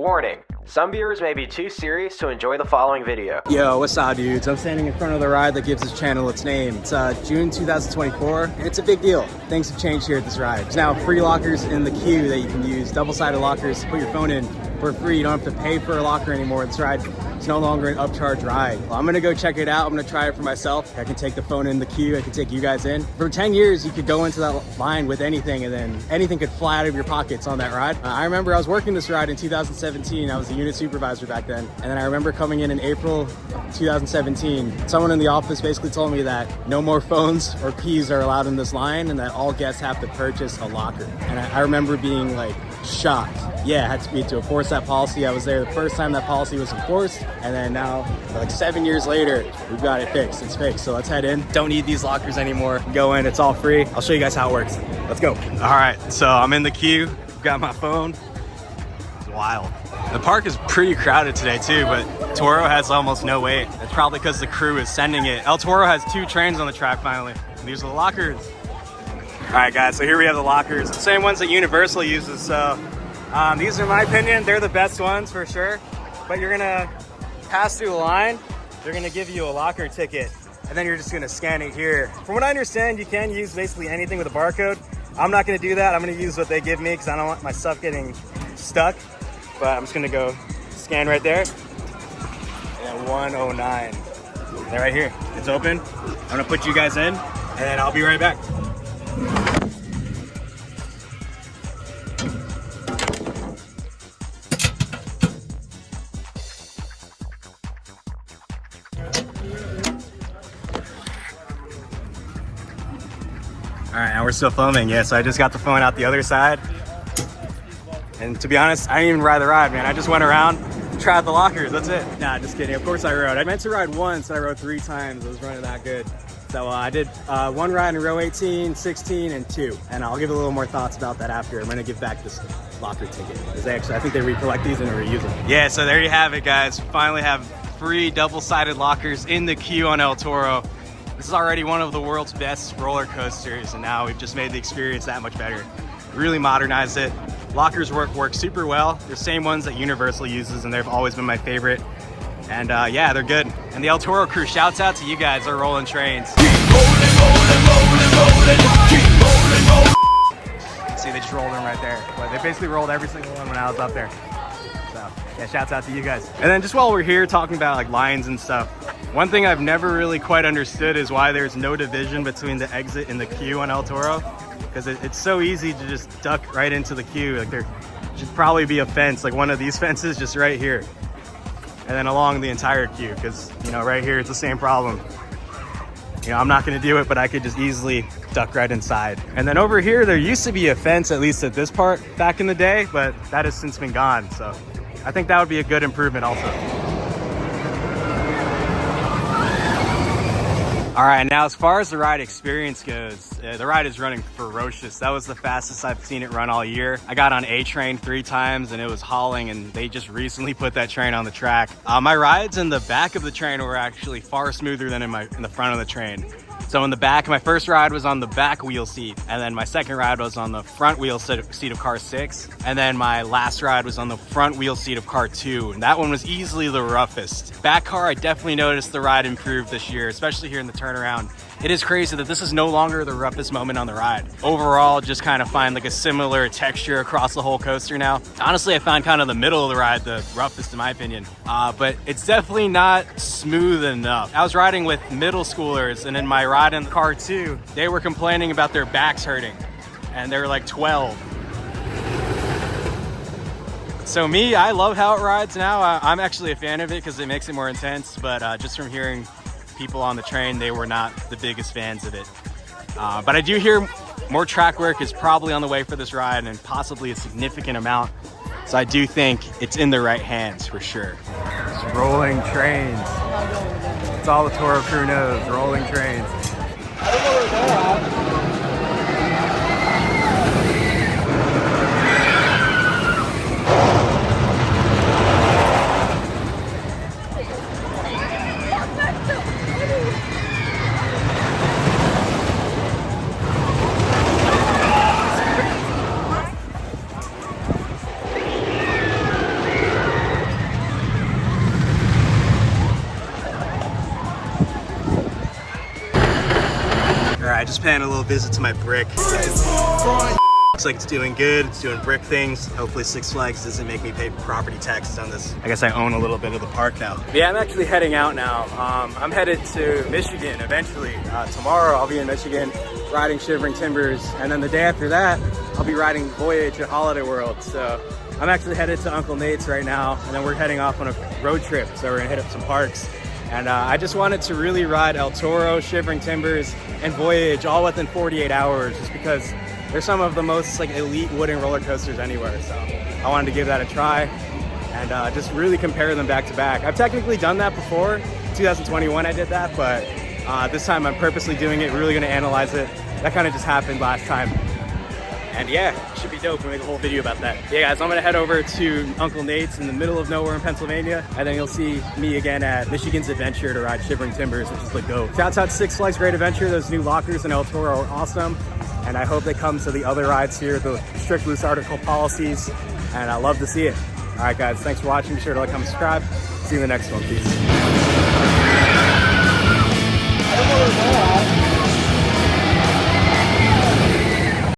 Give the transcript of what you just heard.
Warning, some viewers may be too serious to enjoy the following video. Yo, what's up, dudes? I'm standing in front of the ride that gives this channel its name. It's June 2024, and it's a big deal. Things have changed here at this ride. There's now free lockers in the queue that you can use, double-sided lockers, put your phone in for free. You don't have to pay for a locker anymore. This ride is no longer an upcharge ride. Well, I'm gonna go check it out. I'm gonna try it for myself. I can take the phone in the queue. I can take you guys in. For 10 years, you could go into that line with anything, and then anything could fly out of your pockets on that ride. I remember I was working this ride in 2017. I was a unit supervisor back then. And then I remember coming in April of 2017. Someone in the office basically told me that no more phones or keys are allowed in this line and that all guests have to purchase a locker. And I remember being like shocked. Yeah, it had to be to enforce that policy. I was there the first time that policy was enforced, and then now, like 7 years later, we've got it fixed. It's fixed. So let's head in. Don't need these lockers anymore. Go in, it's all free. I'll show you guys how it works. Let's go. All right, so I'm in the queue. Got my phone. It's wild. The park is pretty crowded today too, but Toro has almost no wait. It's probably because the crew is sending it. El Toro has 2 trains on the track finally. And these are the lockers. All right, guys, so here we have the lockers. The same ones that Universal uses, so these are, in my opinion, they're the best ones for sure. But you're gonna pass through the line, they're gonna give you a locker ticket, and then you're just gonna scan it here. From what I understand, you can use basically anything with a barcode. I'm not gonna do that. I'm gonna use what they give me because I don't want my stuff getting stuck. But I'm just gonna go scan right there. And 109. They're right here. It's open. I'm gonna put you guys in, and then I'll be right back. All right, now we're still filming. Yeah, so I just got the phone out the other side. And to be honest, I didn't even ride the ride, man. I just went around, tried the lockers, that's it. Nah, just kidding. Of course I rode. I meant to ride once, and I rode 3 times. I was running that good. So I did 1 ride in row 18, 16, and 2. And I'll give a little more thoughts about that after. I'm gonna give back this locker ticket. Because I think they recollect these and reuse them. Yeah, so there you have it, guys. We finally have free double-sided lockers in the queue on El Toro. This is already one of the world's best roller coasters, and now we've just made the experience that much better. Really modernized it. Lockers work super well. They're the same ones that Universal uses, and they've always been my favorite. And yeah, they're good. And the El Toro crew, shouts out to you guys. They're rolling trains. Keep rolling, rolling, rolling, rolling. Keep rolling, rolling. See, they just rolled them right there. But they basically rolled every single one when I was up there. So yeah, shouts out to you guys. And then just while we're here talking about like lines and stuff, one thing I've never really quite understood is why there's no division between the exit and the queue on El Toro. Because it's so easy to just duck right into the queue. Like there should probably be a fence, like one of these fences just right here. And then along the entire queue, because you know, right here it's the same problem. You know, I'm not gonna do it, but I could just easily duck right inside. And then over here, there used to be a fence, at least at this part, back in the day, but that has since been gone. So I think that would be a good improvement also. All right, now as far as the ride experience goes, the ride is running ferocious. That was the fastest I've seen it run all year. I got on A train 3 times and it was hauling, and they just recently put that train on the track. My rides in the back of the train were actually far smoother than in the front of the train. So in the back, my first ride was on the back wheel seat, and then my second ride was on the front wheel seat of car 6, and then my last ride was on the front wheel seat of car 2, and that one was easily the roughest. Back car, I definitely noticed the ride improved this year, especially here in the turnaround. It is crazy that this is no longer the roughest moment on the ride. Overall, just kind of find like a similar texture across the whole coaster now. Honestly, I found kind of the middle of the ride the roughest in my opinion, but it's definitely not smooth enough. I was riding with middle schoolers, and in my ride in car 2, they were complaining about their backs hurting, and they were like 12. So me, I love how it rides now. I'm actually a fan of it because it makes it more intense, but just from hearing people on the train, they were not the biggest fans of it. But I do hear more track work is probably on the way for this ride, and possibly a significant amount. So I do think it's in the right hands for sure. It's rolling trains. That's all the Toro crew knows, rolling trains. I don't know where they're at. just paying a little visit to my brick. Looks like it's doing good. It's doing brick things. Hopefully Six Flags doesn't make me pay property taxes on this. I guess I own a little bit of the park now. Yeah, I'm actually heading out now. I'm headed to Michigan eventually. Tomorrow I'll be in Michigan riding Shivering Timbers, and then the day after that I'll be riding Voyage at Holiday World. So I'm actually headed to Uncle Nate's right now, and then we're heading off on a road trip. So we're gonna hit up some parks. And I just wanted to really ride El Toro, Shivering Timbers, and Voyage all within 48 hours, just because they're some of the most like elite wooden roller coasters anywhere. So I wanted to give that a try and just really compare them back to back. I've technically done that before. 2021 I did that, but this time I'm purposely doing it, really gonna analyze it. That kind of just happened last time. And yeah, it should be dope. We'll make a whole video about that. Yeah guys, I'm gonna head over to Uncle Nate's in the middle of nowhere in Pennsylvania, and then you'll see me again at Michigan's Adventure to ride Shivering Timbers, which is the GOAT. Shouts out to Six Flags Great Adventure. Those new lockers in El Toro are awesome. And I hope they come to the other rides here, the strict loose article policies, and I love to see it. All right guys, thanks for watching. Be sure to like, comment, subscribe. See you in the next one. Peace.